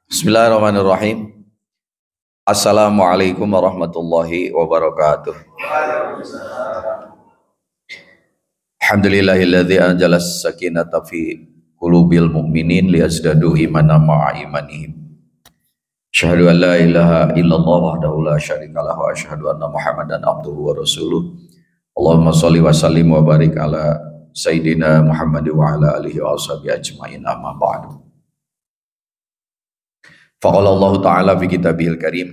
Bismillahirrahmanirrahim. Assalamualaikum warahmatullahi wabarakatuh. Alhamdulillahilladzi anjalas sakinata fi qulubil mu'minin liyazdadu imanan ma'a imanihim. Asyhadu an la ilaha illallah wahdahu la syarika lahu wa asyhadu anna Muhammadan abduhu wa rasuluh. Allahumma shalli wa sallim wa barik ala sayyidina Muhammad wa ala alihi wa ashabihi ajmain, amma ba'du. Faqala Allah Ta'ala fi kitabihil karim.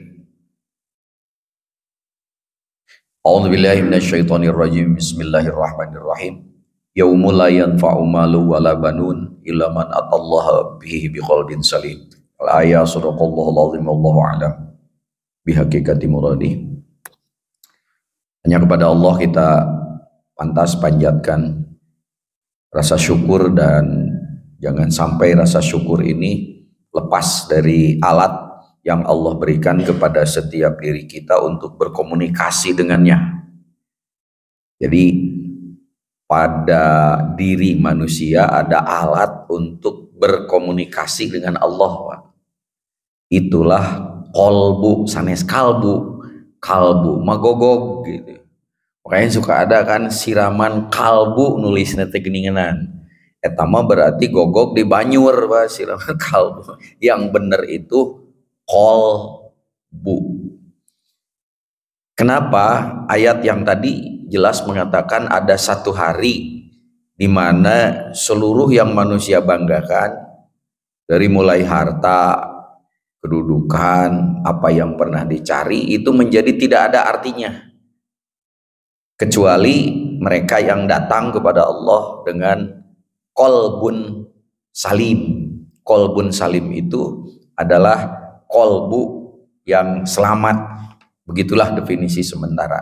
A'udzu billahi minasyaitonir rajim. Bismillahirrahmanirrahim. Yaumul la yanfa'u malu wala banun illa man atallaha bihi biqalbin salim. Al-ayat sadaqallahul azim, wallahu a'lam bihaqiqati muradi. Hanya kepada Allah kita pantas panjatkan rasa syukur, dan jangan sampai rasa syukur ini lepas dari alat yang Allah berikan kepada setiap diri kita untuk berkomunikasi dengannya. Jadi pada diri manusia ada alat untuk berkomunikasi dengan Allah. Itulah kolbu sanes kalbu, kalbu magogog gitu. Makanya suka ada kan siraman kalbu nulisnya teh geuningan. Etama berarti gogok di banyur, Pak, siraman kalbu. Yang benar itu kolbu. Kenapa ayat yang tadi jelas mengatakan ada satu hari di mana seluruh yang manusia banggakan, dari mulai harta, kedudukan, apa yang pernah dicari, itu menjadi tidak ada artinya, kecuali mereka yang datang kepada Allah dengan kolbun salim. Kolbun salim itu adalah kolbu yang selamat. Begitulah definisi sementara.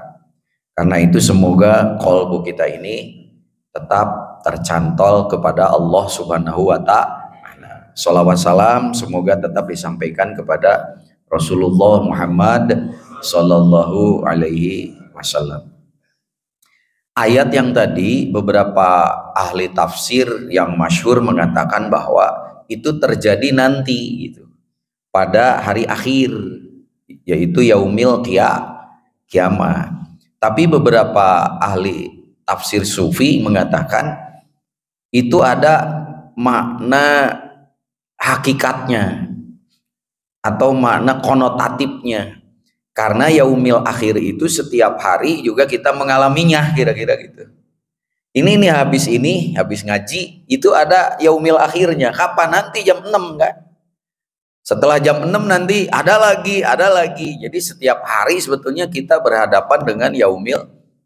Karena itu semoga kolbu kita ini tetap tercantol kepada Allah Subhanahu wa ta'ala. Sholawat salam semoga tetap disampaikan kepada Rasulullah Muhammad sallallahu alaihi wasallam. Ayat yang tadi beberapa ahli tafsir yang masyhur mengatakan bahwa itu terjadi nanti gitu, pada hari akhir, yaitu yaumil kiamah. Tapi beberapa ahli tafsir sufi mengatakan itu ada makna hakikatnya atau makna konotatifnya. Karena yaumil akhir itu setiap hari juga kita mengalaminya, kira-kira gitu. Ini habis ngaji itu ada yaumil akhirnya. Kapan? Nanti jam 6 kan? Setelah jam 6 nanti ada lagi. Jadi setiap hari sebetulnya kita berhadapan dengan yaumil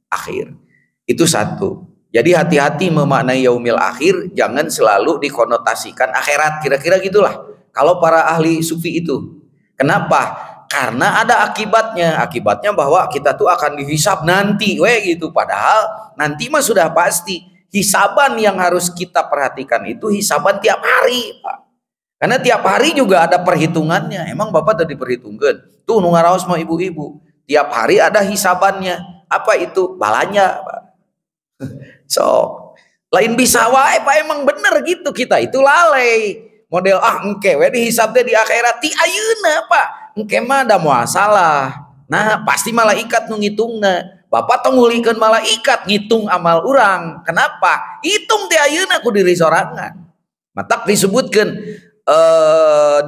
akhir. Itu satu. Jadi hati-hati memaknai yaumil akhir, jangan selalu dikonotasikan akhirat, kira-kira gitulah. Kalau para ahli sufi itu. Kenapa? Karena ada akibatnya bahwa kita tuh akan dihisab nanti, gitu. Padahal nanti mah sudah pasti. Hisaban yang harus kita perhatikan itu hisaban tiap hari, Pak. Karena tiap hari juga ada perhitungannya. Emang Bapak tadi perhitungkan? Tuh nu ngaraos mah ibu-ibu. Tiap hari ada hisabannya. Apa itu? Balanya, Pak. So, lain bisa wae, Pak, emang bener gitu kita. Itu lalai. Model engke we dihisab teh di akhirat ti ayeuna, Pak. Engke mah ada masalah. Nah, pasti malaikat nu ngitungna. Bapak tong ngulikeun malaikat ngitung amal urang. Kenapa? Hitung teh ayeuna ku diri sorangan. Matak disebutkeun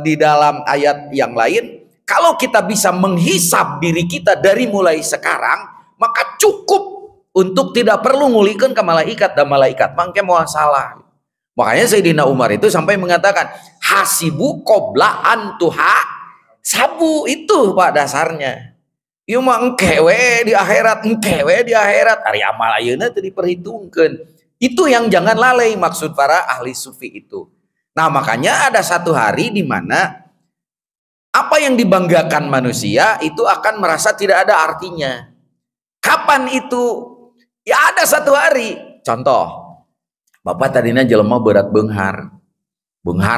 di dalam ayat yang lain, kalau kita bisa menghisab diri kita dari mulai sekarang, maka cukup untuk tidak perlu ngulikeun ke malaikat, dan malaikat mangke moal salah. Makanya Sayyidina Umar itu sampai mengatakan hasibu qabla an tuha sabu, itu Pak dasarnya. Ieu mah engke we di akhirat, ari amal ayeuna teu diperhitungkeun. Itu yang jangan lalai maksud para ahli sufi itu. Nah, makanya ada satu hari di mana apa yang dibanggakan manusia itu akan merasa tidak ada artinya. Kapan itu? Ya ada satu hari. Contoh, Bapak tadinya jelema berat beunghar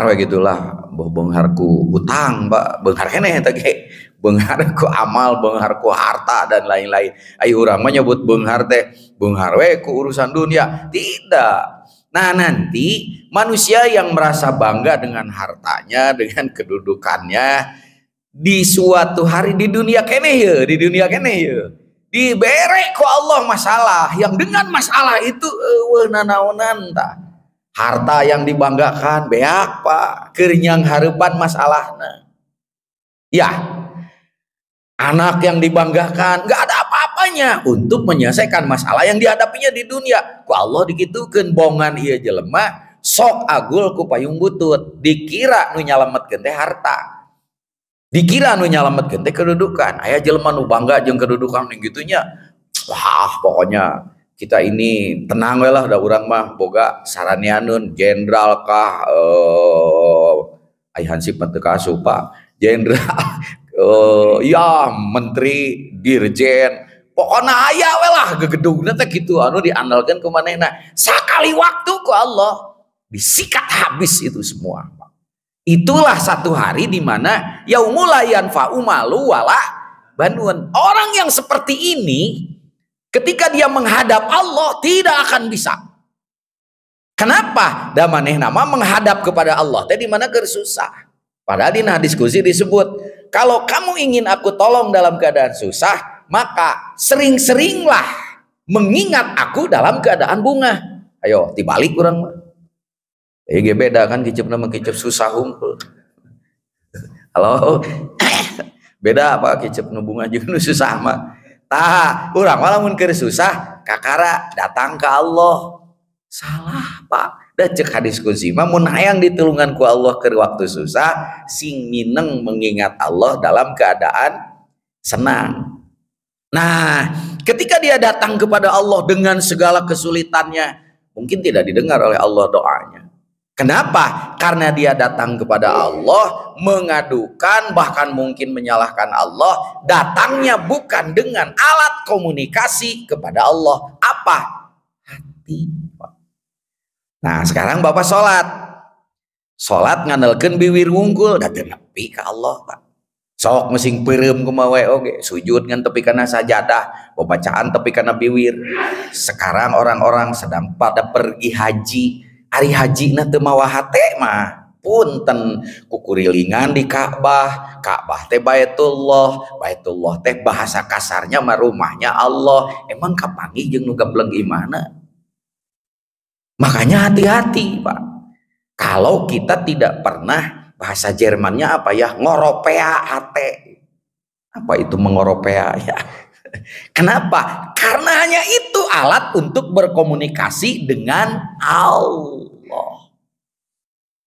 we gitulah, beungharku hutang, Pak, beunghar keneh eta ge, beungharku amal, beungharku harta dan lain-lain. Ayo urang mah nyebut beunghar teh beunghar we ku urusan dunia. Tidak. Nah, nanti manusia yang merasa bangga dengan hartanya, dengan kedudukannya, di suatu hari di dunia kene ya, diberi ku Allah masalah yang dengan masalah itu nanaonan tah. Harta yang dibanggakan beak Pak, kenyang harapan masalahnya. Ya, anak yang dibanggakan nggak ada apa-apanya untuk menyelesaikan masalah yang dihadapinya di dunia. Ku Allah dikitukeun bongan ieu jelema sok agul ku payung butut, dikira nu nyalametkeun teh harta. Dikira nu nyalametkeun teh kedudukan. Aya jelema nu bangga jeung kedudukan ning gitunya. Wah, pokoknya kita ini tenang we lah, da urang mah boga saranianeun jenderal kah ai hansip teu kaasup Pak. Jenderal ya menteri dirjen pokoknya aya we lah gegedugna teh kitu anu diandalkeun ku manehna. Sakali waktu ku Allah disikat habis itu semua. Itulah satu hari di mana yaumul la yanfa'u malu wala banun. Orang yang seperti ini ketika dia menghadap Allah tidak akan bisa. Kenapa? Da manehna mah menghadap kepada Allah teh di mana keur susah. Padahal di diskusi disebut, kalau kamu ingin aku tolong dalam keadaan susah, maka sering-seringlah mengingat aku dalam keadaan bunga. Ayo, dibalik kurang mah. Beda kan kicep nama kicep susah hungkul. Halo, beda apa kicep nu bunga jeung nu susah mah. Tah, urang mah lamun keur susah, kakara datang ke Allah. Salah, Pak. Da cek hadis qudsi mah mun hayang ditulungan ku Allah keur waktu susah, sing mineng mengingat Allah dalam keadaan senang. Nah, ketika dia datang kepada Allah dengan segala kesulitannya, mungkin tidak didengar oleh Allah doanya. Kenapa? Karena dia datang kepada Allah mengadukan, bahkan mungkin menyalahkan Allah. Datangnya bukan dengan alat komunikasi kepada Allah. Apa? Hati. Nah, sekarang Bapak sholat ngandalkeun biwir wungkul da teu nepi ka Allah, Pak. Sok mesing peureum kumaha wae oge, sujud ngan tepi kana sajadah, pembacaan tepi kana biwir. Sekarang orang-orang sedang pada pergi haji. Ari hajina teu mawa hate mah punten kukurilingan di Ka'bah. Ka'bah teh Baitullah, Baitullah teh bahasa kasarnya mah rumahnya Allah. Emang kapanggih jeung nu gableng imana? Makanya hati-hati Pak. Kalau kita tidak pernah, bahasa Jermannya apa ya, ngoropea hati. Apa itu mengoropea ya? Kenapa? Karena hanya itu alat untuk berkomunikasi dengan Allah.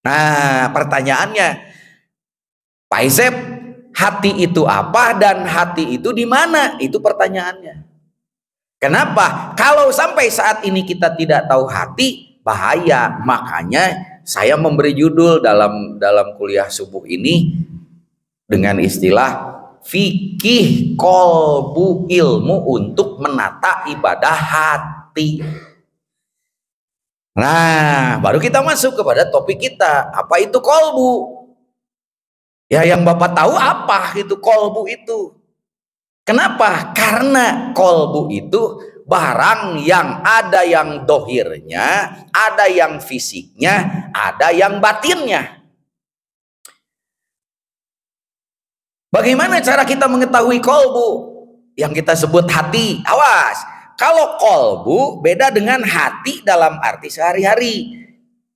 Nah, pertanyaannya, Pak Isep, hati itu apa dan hati itu di mana? Itu pertanyaannya. Kenapa? Kalau sampai saat ini kita tidak tahu hati, bahaya. Makanya saya memberi judul dalam kuliah subuh ini dengan istilah fikih kolbu, ilmu untuk menata ibadah hati. Nah, baru kita masuk kepada topik kita. Apa itu kolbu? Ya, yang Bapak tahu apa itu kolbu itu? Kenapa? Karena kolbu itu barang yang ada yang dohirnya, ada yang fisiknya, ada yang batinnya. Bagaimana cara kita mengetahui kolbu? Yang kita sebut hati. Awas, kalau kolbu beda dengan hati dalam arti sehari-hari.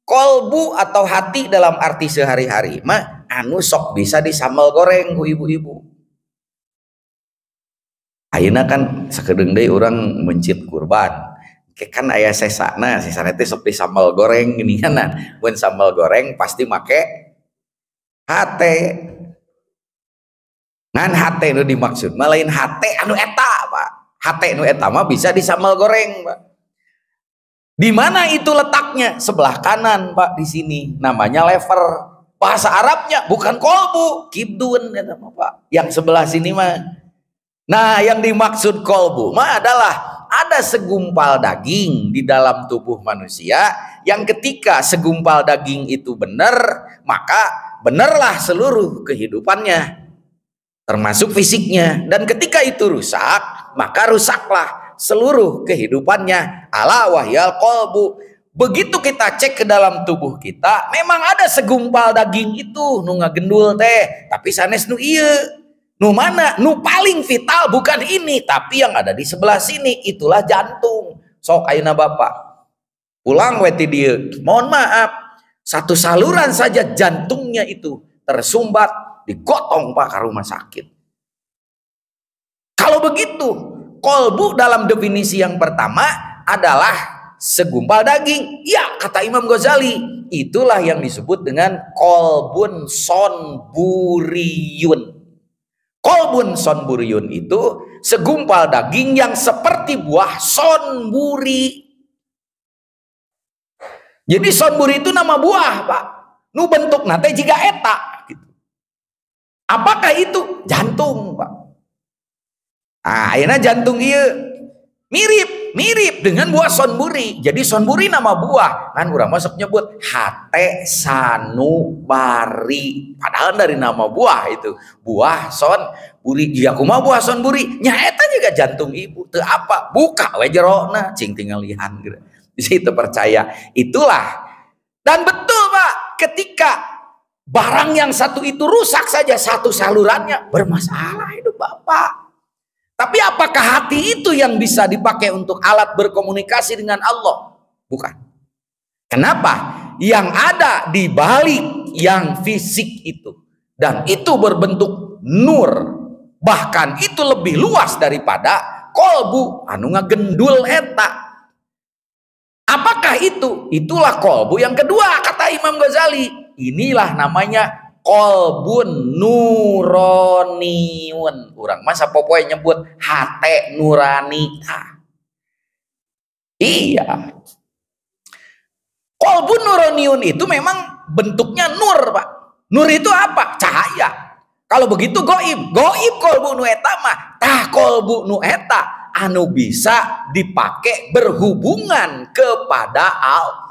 Kolbu atau hati dalam arti sehari-hari mah anu sok bisa disambal goreng ku ibu-ibu. Ayeuna kan sakedeung deui urang mencit kurban. Kan aya sesana teh sok disambal goreng geuningan. Mun sambal goreng pasti make hate. Ngan hate nu dimaksud mah lain hate anu eta, Pak. Hate nu eta mah bisa disambal goreng, Pak. Di mana itu letaknya? Sebelah kanan, Pak, di sini. Namanya lever. Bahasa Arabnya bukan kolbu, kibdun eta mah, Pak. Yang sebelah sini mah. Nah, yang dimaksud kolbu mah adalah ada segumpal daging di dalam tubuh manusia yang ketika segumpal daging itu benar, maka benarlah seluruh kehidupannya, termasuk fisiknya. Dan ketika itu rusak, maka rusaklah seluruh kehidupannya. Ala wahyal kolbu. Begitu kita cek ke dalam tubuh kita, memang ada segumpal daging itu nu ngagendul teh, tapi sanes nu ieu. Nu mana? Nu paling vital bukan ini, tapi yang ada di sebelah sini, itulah jantung. Sok ayeuna Bapak pulang we ti dieu. Mohon maaf, satu saluran saja jantungnya itu tersumbat, digotong Pak ke rumah sakit. Kalau begitu, kolbu dalam definisi yang pertama adalah segumpal daging. Ya, kata Imam Ghazali, itulah yang disebut dengan kolbun sonburiyun. Kolbun sonburiyun itu segumpal daging yang seperti buah sonburi. Jadi sonburi itu nama buah, Pak. Nu bentuk nate jika eta. Gitu. Apakah itu? Jantung, Pak. Nah, ayeuna jantung ieu mirip dengan buah sonburi. Jadi sonburi nama buah. Kan urang masuk nyebut hate sanubari. Padahal dari nama buah itu. Buah sonburi. Jika kumaha buah sonburi, nya eta juga jantung ibu. Teu apa? Buka we jerona, cing tinggal lihan gitu. Di situ percaya. Itulah. Dan betul, Pak, ketika barang yang satu itu rusak saja satu salurannya, bermasalah hidup Bapak. Tapi apakah hati itu yang bisa dipakai untuk alat berkomunikasi dengan Allah? Bukan. Kenapa? Yang ada di balik yang fisik itu. Dan itu berbentuk nur. Bahkan itu lebih luas daripada kolbu anu ngagendul eta. Apakah itu? Itulah kolbu yang kedua, kata Imam Ghazali. Inilah namanya kolbun nuroniun. Urang masa popoe nyebut hate nurani. Iya. Kolbun nuroniun itu memang bentuknya nur, Pak. Nur itu apa? Cahaya. Kalau begitu goib. Goib kolbu nu eta mah. Tah kolbu nu eta anu bisa dipakai berhubungan kepada Allah.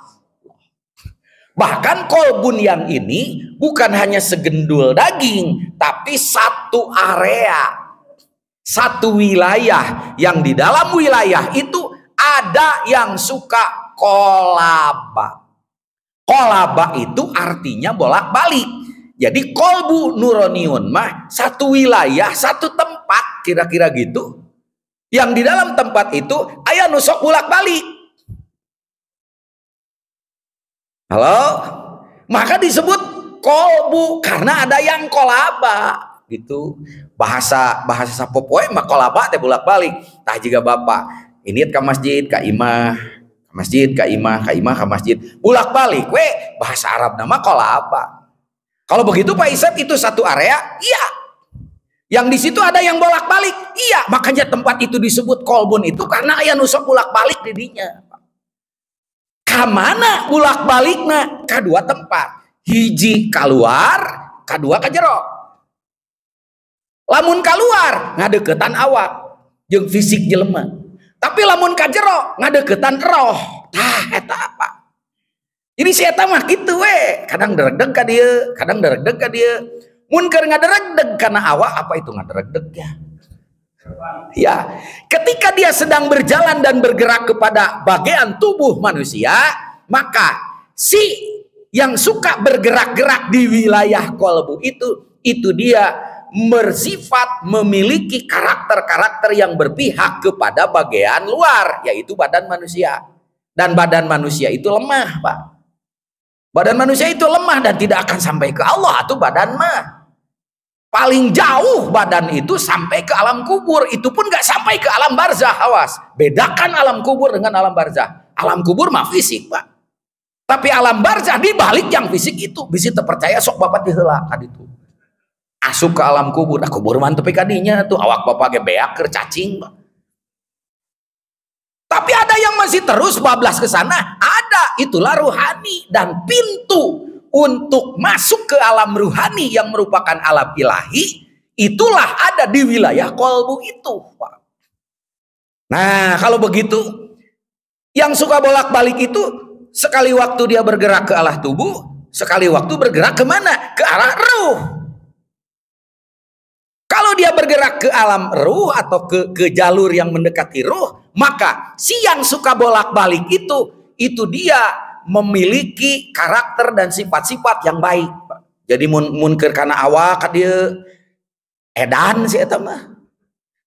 Bahkan kolbun yang ini bukan hanya segendul daging, tapi satu area, satu wilayah, yang di dalam wilayah itu ada yang suka kolaba. Kolaba itu artinya bolak-balik. Jadi kolbu nuroniun mah satu wilayah, satu tempat, kira-kira gitu. Yang di dalam tempat itu aya nu sok bolak-balik. Halo? Maka disebut kolbu karena ada yang kolaba gitu. Bahasa sapopoe mah kolaba teh bolak-balik. Tah jiga Bapak ini ke masjid ka imah, ka masjid ka imah, ka imah ka masjid, bolak-balik we bahasa Arab nama kolaba. Kalau begitu Pak Isep itu satu area? Iya. Yang di situ ada yang bolak-balik? Iya. Makanya tempat itu disebut kolbun itu karena aya nu sok bolak-balik di dinya. Kamana bulak-balikna? Kadua tempat. Hiji keluar, kedua ke jero. Lamun keluar ngadeukeutan awak jeung fisik jelema. Tapi lamun ka jero ngadeukeutan roh. Tah eta apa? Jadi si eta mah kitu we, kadang deregdeg ka dieu, kadang deregdeg ka dieu. Mun keur ngaderegdeg kana awak, apa itu ngaderegdeg ya? Ya, ketika dia sedang berjalan dan bergerak kepada bagian tubuh manusia, maka si yang suka bergerak-gerak di wilayah kolbu itu dia bersifat memiliki karakter-karakter yang berpihak kepada bagian luar, yaitu badan manusia. Dan badan manusia itu lemah, Pak. Badan manusia itu lemah dan tidak akan sampai ke Allah, atau badan mah. Paling jauh badan itu sampai ke alam kubur. Itu pun gak sampai ke alam barzah. Awas, bedakan alam kubur dengan alam barzah. Alam kubur mah fisik, Pak. Tapi alam barzah di balik yang fisik itu bisa terpercaya sok Bapak diheula ka ditu. Asup ke alam kubur. Nah, kubur mah teu kadinya tuh awak Bapak ge beak keur cacing, Pak. Tapi ada yang masih terus bablas ke sana. Ada, itulah ruhani. Dan pintu untuk masuk ke alam ruhani yang merupakan alam ilahi, itulah ada di wilayah kolbu itu, Pak. Nah, kalau begitu, yang suka bolak-balik itu sekali waktu dia bergerak ke arah tubuh, sekali waktu bergerak kemana? Ke arah ruh. Kalau dia bergerak ke alam ruh atau ke jalur yang mendekati ruh, maka si yang suka bolak-balik itu itu dia memiliki karakter dan sifat-sifat yang baik. Jadi mun keur kana awak dia edan si eta mah.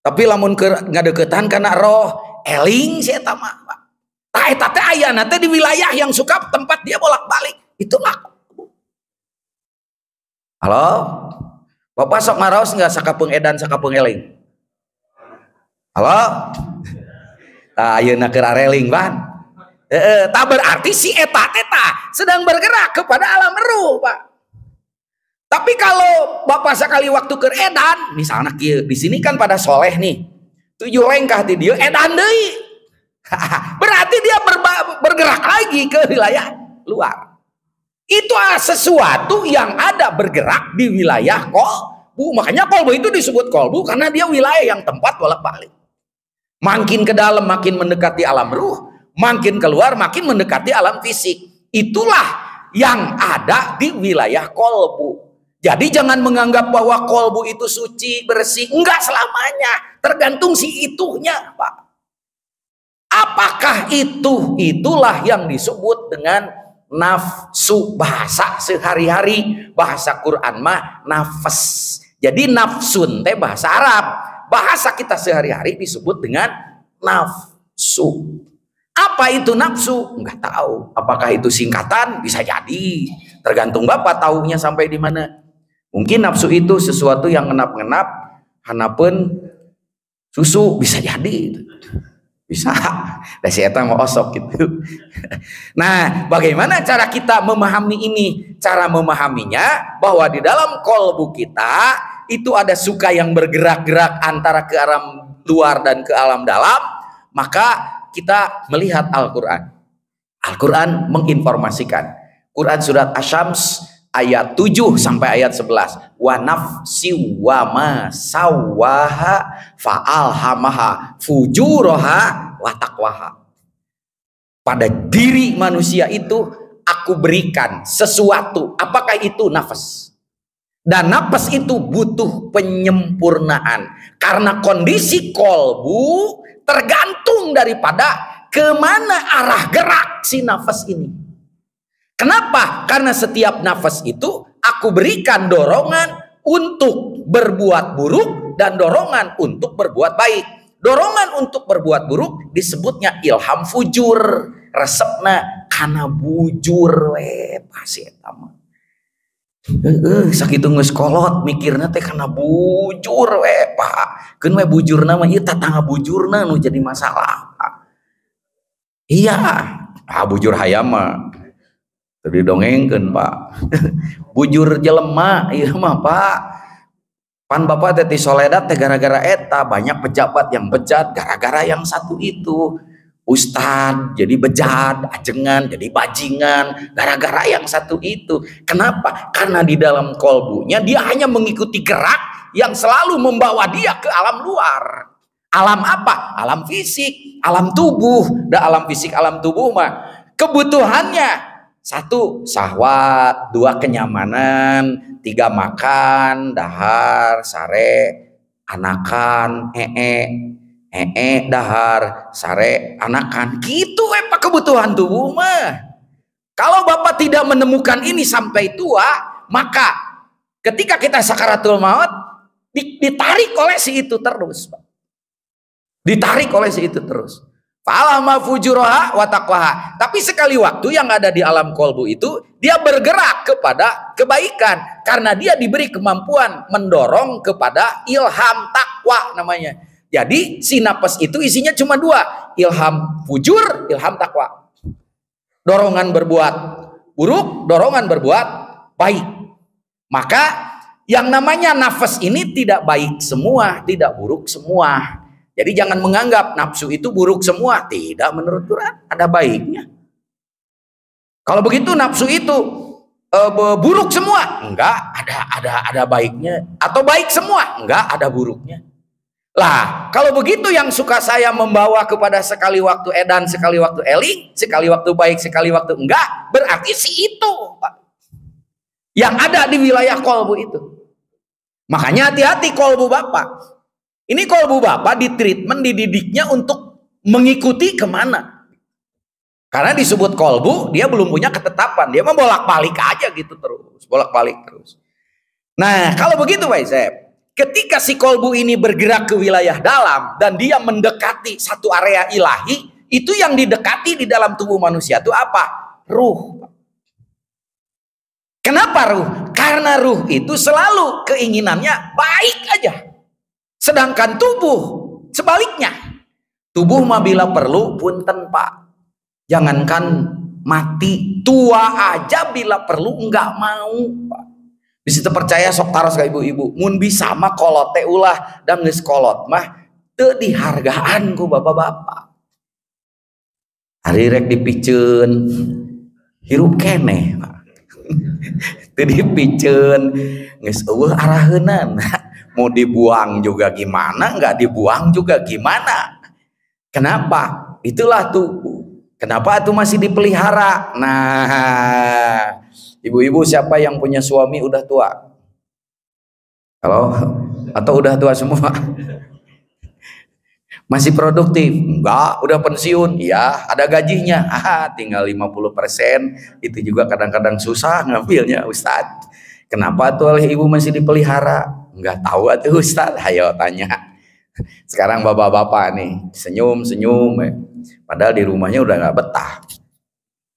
Tapi lamun keur ngadeukeutan kana roh eling si eta mah. Tah eta teh ayana teh di wilayah yang suka tempat dia bolak-balik. Itulah. Halo? Bapak sok maraos enggak sakapeung edan sakapeung eling? Halo? Tah ayeuna keur areling ban. Tak berarti si eta sedang bergerak kepada alam ruh, Pak. Tapi kalau Bapak sekali waktu ke edan, misalnya di sini kan pada soleh nih, 7 lengkah di dia edan deui. Berarti dia bergerak lagi ke wilayah luar. Itu sesuatu yang ada bergerak di wilayah kolbu. Makanya kolbu itu disebut kolbu karena dia wilayah yang tempat bolak-balik. Makin ke dalam makin mendekati alam ruh, makin keluar makin mendekati alam fisik. Itulah yang ada di wilayah kolbu. Jadi jangan menganggap bahwa kolbu itu suci, bersih. Enggak selamanya. Tergantung si itunya, Pak. Apakah itulah yang disebut dengan nafsu. Bahasa sehari-hari, bahasa Quran mah nafas. Jadi nafsun teh bahasa Arab. Bahasa kita sehari-hari disebut dengan nafsu. Apa itu nafsu? Enggak tahu. Apakah itu singkatan? Bisa jadi. Tergantung Bapak tahunya sampai di mana. Mungkin nafsu itu sesuatu yang ngenap-ngenap, hanapeun susu, bisa jadi. Bisa. Da si eta mau osok gitu. Nah, bagaimana cara kita memahami ini? Cara memahaminya bahwa di dalam kolbu kita itu ada suka yang bergerak-gerak antara ke alam luar dan ke alam dalam, maka kita melihat Al-Quran. Al-Quran menginformasikan. Quran surat Asy-Syams ayat 7 sampai ayat 11. Wa nafsi wa ma sawwaha fa'alhamaha fujuraha wa taqwaha. Pada diri manusia itu aku berikan sesuatu. Apakah itu nafas? Dan nafas itu butuh penyempurnaan. Karena kondisi kolbu tergantung daripada kemana arah gerak si nafas ini. Kenapa? Karena setiap nafas itu aku berikan dorongan untuk berbuat buruk dan dorongan untuk berbuat baik. Dorongan untuk berbuat buruk disebutnya ilham fujur. Resepna kana bujur we pasti eta mah. Sakitu geus kolot mikirna teh kana bujur we Pak. Keun we bujurna mah ieu tatangga bujurna nu jadi masalah. Iya, bujur hayam mah tadi dongengkeun Pak. Bujur jelema ieu mah Pak. Pan Bapak teh di Soledad teh gara-gara eta banyak pejabat yang bejat gara-gara yang satu itu. Ustad jadi bejat, ajengan jadi bajingan gara-gara yang satu itu. Kenapa? Karena di dalam kolbunya dia hanya mengikuti gerak yang selalu membawa dia ke alam luar. Alam apa? Alam fisik, alam tubuh. Dan alam fisik, alam tubuh mah kebutuhannya 1 syahwat, 2 kenyamanan, 3 makan, dahar, sare, anakan, dahar, sare, anakan. Gitu Pak kebutuhan tubuh mah. Kalau Bapak tidak menemukan ini sampai tua, maka ketika kita sakaratul maut ditarik oleh si itu terus, Pak. Ditarik oleh si itu terus. Fa'alhama fujuraha wa taqwaha. Tapi sekali waktu yang ada di alam kolbu itu dia bergerak kepada kebaikan karena dia diberi kemampuan mendorong kepada ilham takwa namanya. Jadi si nafas itu isinya cuma 2, ilham fujur, ilham takwa. Dorongan berbuat buruk, dorongan berbuat baik. Maka yang namanya nafas ini tidak baik semua, tidak buruk semua. Jadi jangan menganggap nafsu itu buruk semua. Tidak, menurut Quran ada baiknya. Kalau begitu nafsu itu buruk semua, enggak, ada baiknya. Atau baik semua, enggak, ada buruknya. Lah, kalau begitu yang suka saya membawa kepada sekali waktu edan, sekali waktu eling, sekali waktu baik, sekali waktu enggak, berarti si itu Pak, yang ada di wilayah kolbu itu. Makanya hati-hati kolbu Bapak. Ini kolbu Bapak ditreatment, dididiknya untuk mengikuti kemana? Karena disebut kolbu, dia belum punya ketetapan, dia membolak-balik aja gitu terus, bolak-balik terus. Nah, kalau begitu Pak Isep, ketika si kolbu ini bergerak ke wilayah dalam dan dia mendekati satu area ilahi, itu yang didekati di dalam tubuh manusia itu apa? Ruh. Kenapa ruh? Karena ruh itu selalu keinginannya baik aja. Sedangkan tubuh sebaliknya. Tubuh mah bila perlu punten Pak. Jangankan mati, tua aja bila perlu enggak mau Pak. Bisa percaya sok taros ka ibu-ibu. Mun bisa mah kolot teh ulah dan geus kolot mah teu dihargaan ku bapak-bapak. Hari rek dipikeun hirup keneh Pak. Teu dipikeun geus eueuh araheunan. Mau dibuang juga gimana, enggak dibuang juga gimana. Kenapa? Itulah tubuh. Kenapa itu masih dipelihara? Nah, ibu-ibu siapa yang punya suami udah tua? Halo? Atau udah tua semua? Masih produktif? Enggak, udah pensiun? Ya, ada gajinya. Tinggal 50%. Itu juga kadang-kadang susah ngambilnya Ustadz. Kenapa tuh oleh ibu masih dipelihara? Enggak tahu atuh Ustadz. Ayo tanya. Sekarang bapak-bapak nih senyum-senyum ya. Padahal di rumahnya udah nggak betah.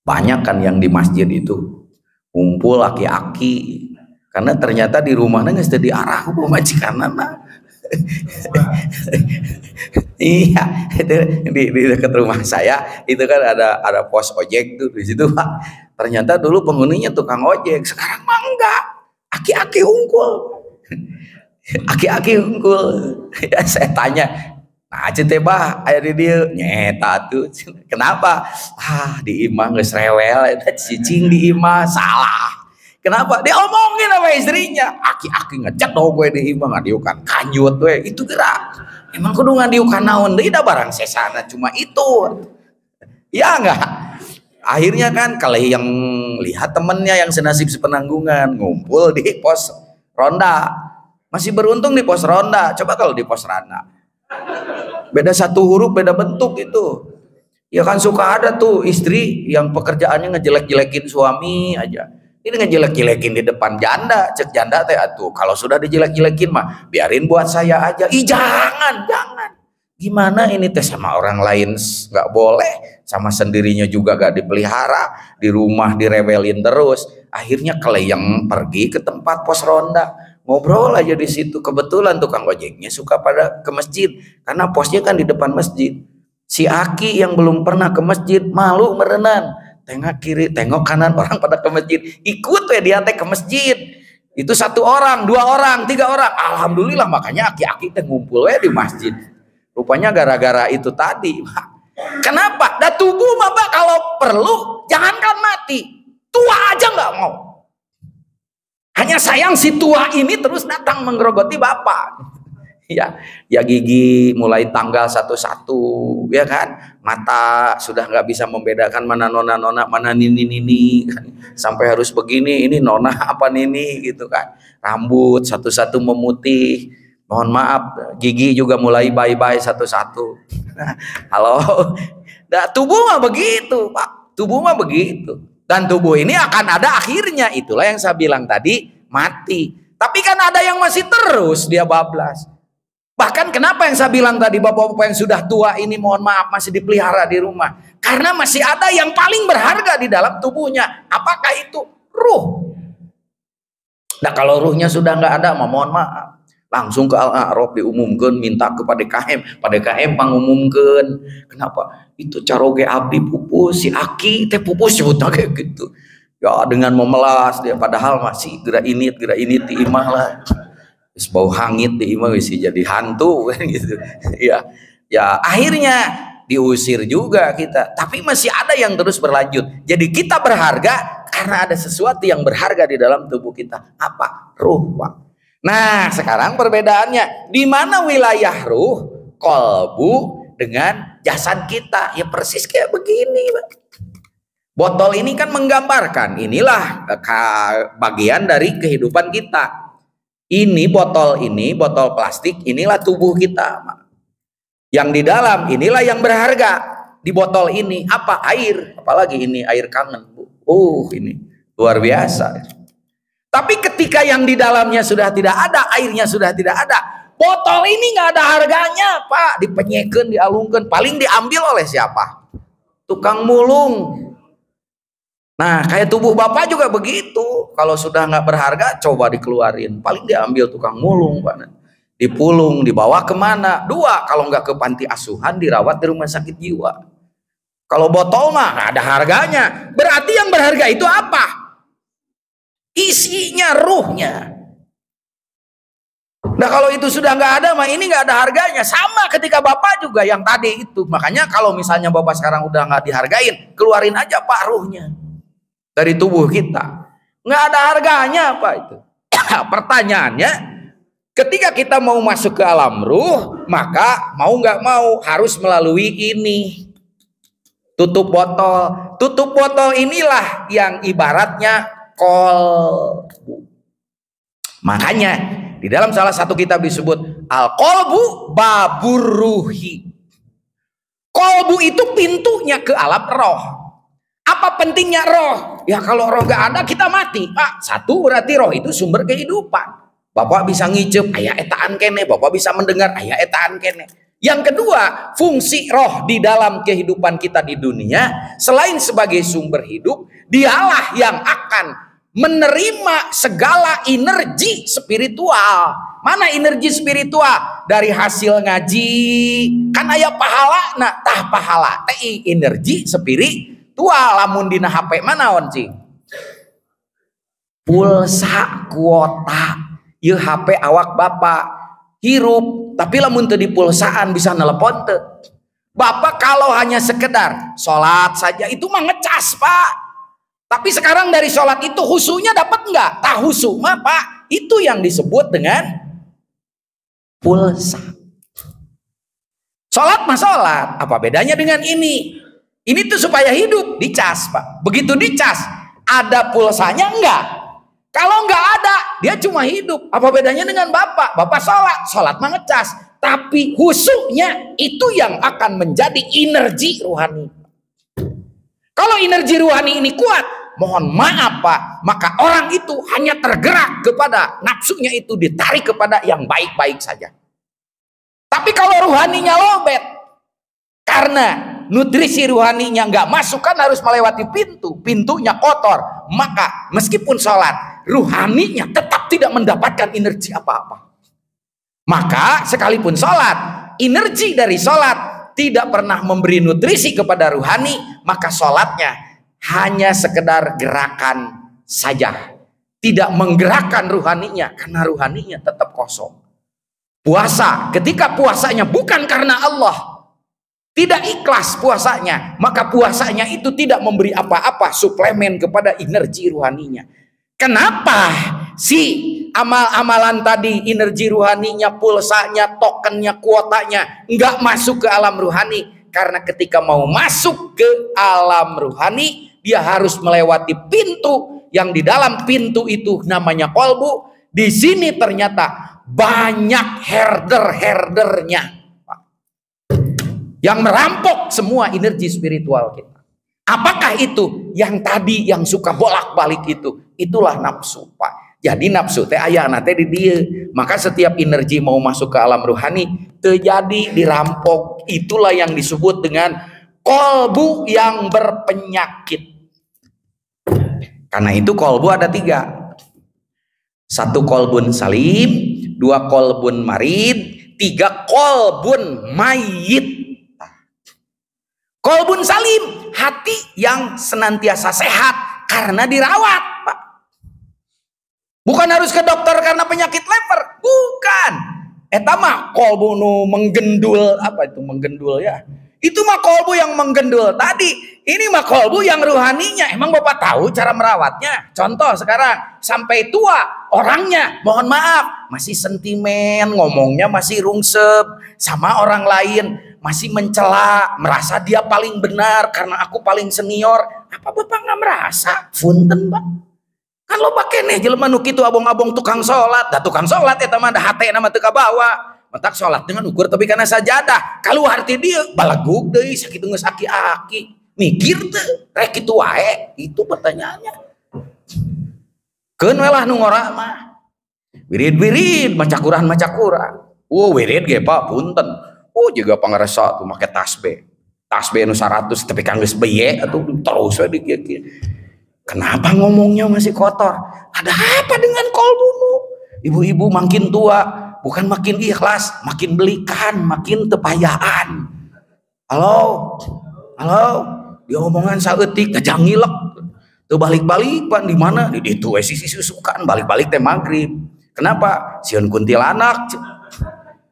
Banyak kan yang di masjid itu kumpul aki-aki karena ternyata di rumahnya nggak sedih arah majikanana. Iya, itu di dekat rumah saya itu kan ada pos ojek tuh di situ Pak. Ternyata dulu penghuninya tukang ojek, sekarang mah enggak. Aki-aki unggul. Aki-aki unggul. Ya saya tanya, nah teh bah aya di dieu nyeta tuh. Kenapa? Di imah geus rewel eta cicing di imah salah. Kenapa? Diomongin sama istrinya. Aki-aki ngecek dong gue di imah ngadiukan kanjut we. Itu gerak. Emang kudu ngadiukan naon deui da barang sesana cuma itu. Ya enggak? Akhirnya kan kalau yang lihat temennya yang senasib sepenanggungan ngumpul di pos ronda. Masih beruntung di pos ronda. Coba kalau di pos ronda. Beda satu huruf, beda bentuk itu. Ya kan suka ada tuh istri yang pekerjaannya ngejelek-jelekin suami aja. Ini ngejelek-jelekin di depan janda. Cek janda teh atuh. Kalau sudah dijelek-jelekin mah biarin buat saya aja. Ih jangan. Gimana ini teh sama orang lain nggak boleh. Sama sendirinya juga gak dipelihara. Di rumah direwelin terus. Akhirnya keleyeng pergi ke tempat pos ronda. Ngobrol aja di situ. Kebetulan tukang ojeknya suka pada ke masjid karena posnya kan di depan masjid. Si Aki yang belum pernah ke masjid malu merenan. Tengok kiri, tengok kanan, orang pada ke masjid. Ikut ya dia teh ke masjid. Itu 1 orang, 2 orang, 3 orang. Alhamdulillah makanya Aki-Aki teh ngumpul ya di masjid. Rupanya gara-gara itu tadi. Kenapa? Da tubuh mah kalau perlu jangankan mati, tua aja nggak mau. Hanya sayang si tua ini terus datang menggerogoti bapak. Ya gigi mulai tanggal 1-1 ya kan. Mata sudah nggak bisa membedakan mana nona mana nini kan. Sampai harus begini, ini nona apa nini gitu kan. Rambut satu-satu memutih. Mohon maaf, gigi juga mulai bye-bye satu-satu. Halo. Nah, tubuh mah begitu Pak. Tubuh mah begitu. Dan tubuh ini akan ada akhirnya. Itulah yang saya bilang tadi, mati. Tapi kan ada yang masih terus dia bablas. Bahkan kenapa yang saya bilang tadi, bapak-bapak yang sudah tua ini mohon maaf masih dipelihara di rumah. Karena masih ada yang paling berharga di dalam tubuhnya. Apakah itu? Ruh. Nah kalau ruhnya sudah nggak ada, mohon maaf. Langsung ke Al-A'raf diumumkan, minta kepada KM. Pada KM pangumumkan. Kenapa? Itu caroge abdi pupus, si Aki teh pupus sebutnya kayak gitu. Ya dengan memelas dia padahal masih gerak ini di imah lah. Terus bau hangit di imah sih jadi hantu kan gitu. Ya akhirnya diusir juga kita. Tapi masih ada yang terus berlanjut. Jadi kita berharga karena ada sesuatu yang berharga di dalam tubuh kita. Apa? Ruh, Pak. Nah, sekarang perbedaannya di mana wilayah ruh, kolbu dengan jasad kita? Ya persis kayak begini, Pak. Botol ini kan menggambarkan inilah bagian dari kehidupan kita. Ini botol plastik, inilah tubuh kita, Pak. Yang di dalam inilah yang berharga. di botol ini? Apa? Air. Apalagi ini air kangen, Bu. Ini luar biasa. Tapi ketika yang di dalamnya sudah tidak ada, airnya sudah tidak ada, botol ini nggak ada harganya, Pak. Dipenyekeun, dialungkeun, paling diambil oleh siapa? Tukang mulung. Nah, kayak tubuh Bapak juga begitu. Kalau sudah nggak berharga, coba dikeluarin. Paling diambil tukang mulung, Pak. Dipulung, dibawa kemana? Dua, kalau nggak ke panti asuhan, dirawat di rumah sakit jiwa. Kalau botol mah nggak ada harganya. Berarti yang berharga itu apa? Isinya, ruhnya. Nah, kalau itu sudah nggak ada, mah ini nggak ada harganya. Sama ketika Bapak juga yang tadi itu. Makanya kalau misalnya Bapak sekarang udah nggak dihargain, keluarin aja Pak ruhnya dari tubuh kita. Nggak ada harganya Pak itu. Pertanyaannya, ketika kita mau masuk ke alam ruh, maka mau nggak mau harus melalui ini. Tutup botol. Tutup botol inilah yang ibaratnya kolbu. Makanya di dalam salah satu kitab disebut al-qalbu babur ruhi. Kolbu itu pintunya ke alam roh. Apa pentingnya roh? Ya kalau roh gak ada kita mati. Pak, satu berarti roh itu sumber kehidupan. Bapak bisa ngicep, aya etaan kene. Bapak bisa mendengar, aya etaan kene. Yang kedua, fungsi roh di dalam kehidupan kita di dunia, selain sebagai sumber hidup, dialah yang akan menerima segala energi spiritual. Mana energi spiritual? Dari hasil ngaji. Kan aya pahala, nah tah pahala teh energi spiritual. Lamun dina HP mana cing? Pulsa kuota. Ieu HP awak Bapak hirup, tapi lamun teu dipulsaan bisa nelepon teu. Bapak kalau hanya sekedar sholat saja itu mah ngecas Pak. Tapi sekarang dari sholat itu khusyuknya dapat nggak? Tak khusyuk mah Pak, itu yang disebut dengan pulsa. Sholat mah sholat, apa bedanya dengan ini? Ini tuh supaya hidup, dicas Pak. Begitu dicas, ada pulsanya enggak? Kalau nggak ada, dia cuma hidup. Apa bedanya dengan Bapak? Bapak sholat, sholat mah ngecas. Tapi khusyuknya itu yang akan menjadi energi rohani. Kalau energi rohani ini kuat, mohon maaf Pak, maka orang itu hanya tergerak kepada nafsunya itu, ditarik kepada yang baik-baik saja. Tapi kalau rohaninya lobet, karena nutrisi rohaninya nggak masuk, kan harus melewati pintu, pintunya kotor, maka meskipun sholat, rohaninya tetap tidak mendapatkan energi apa-apa. Maka sekalipun sholat, energi dari sholat tidak pernah memberi nutrisi kepada rohani, maka sholatnya hanya sekedar gerakan saja, tidak menggerakkan rohaninya, karena rohaninya tetap kosong. Puasa, ketika puasanya bukan karena Allah, tidak ikhlas puasanya, maka puasanya itu tidak memberi apa-apa suplemen kepada energi rohaninya. Kenapa si amal-amalan tadi, energi rohaninya, pulsanya, tokennya, kuotanya nggak masuk ke alam rohani? Karena ketika mau masuk ke alam rohani, dia harus melewati pintu, yang di dalam pintu itu namanya kolbu. Di sini ternyata banyak herder-herdernya yang merampok semua energi spiritual kita. Apakah itu? Yang tadi yang suka bolak-balik itu, itulah nafsu Pak. Jadi nafsu teh aya teh di dia. Maka setiap energi mau masuk ke alam rohani terjadi dirampok. Itulah yang disebut dengan kolbu yang berpenyakit. Karena itu kolbu ada 3. 1 kolbun salim, 2 kolbun marid, 3 kolbun mayit. Kolbun salim, hati yang senantiasa sehat karena dirawat Pak. Bukan harus ke dokter karena penyakit leper, bukan. Eta mah kolbu nu menggendul, apa itu menggendul ya? Itu mah kolbu yang menggendul tadi. Ini mah kolbu yang rohaninya. Emang Bapak tahu cara merawatnya? Contoh sekarang sampai tua orangnya, mohon maaf, masih sentimen, ngomongnya masih rungsep sama orang lain, masih mencela, merasa dia paling benar karena aku paling senior. Apa Bapak nggak merasa? Punten Pak. Kan lo pakai nih jelema nu kitu abong-abong tukang sholat, dah tukang sholat eta mah da hate nama teu kabawa. matak sholat dengan ukur tapi karena sajadah. Kalau arti dia balagug deui sakitu geus aki-aki. Mikir teu rek kitu wae. Itu pertanyaannya. Keun we lah nu ngora mah. Wirid-wirid maca Quran. Wirid ge Pak punten. Juga pangaresa tuh make tasbih. Tasbih nu 100 tapi kan geus beye atuh terus we dikieu. Kenapa ngomongnya masih kotor? Ada apa dengan kolbumu? Ibu-ibu makin tua, bukan makin ikhlas, makin belikan, makin tepayaan. Halo, dia omongan saeutik kajang ngilek. Tuh balik-balik Pak di mana? Di ditu we sisi susukan, balik-balik teh magrib. Kenapa? Sieun kuntilanak.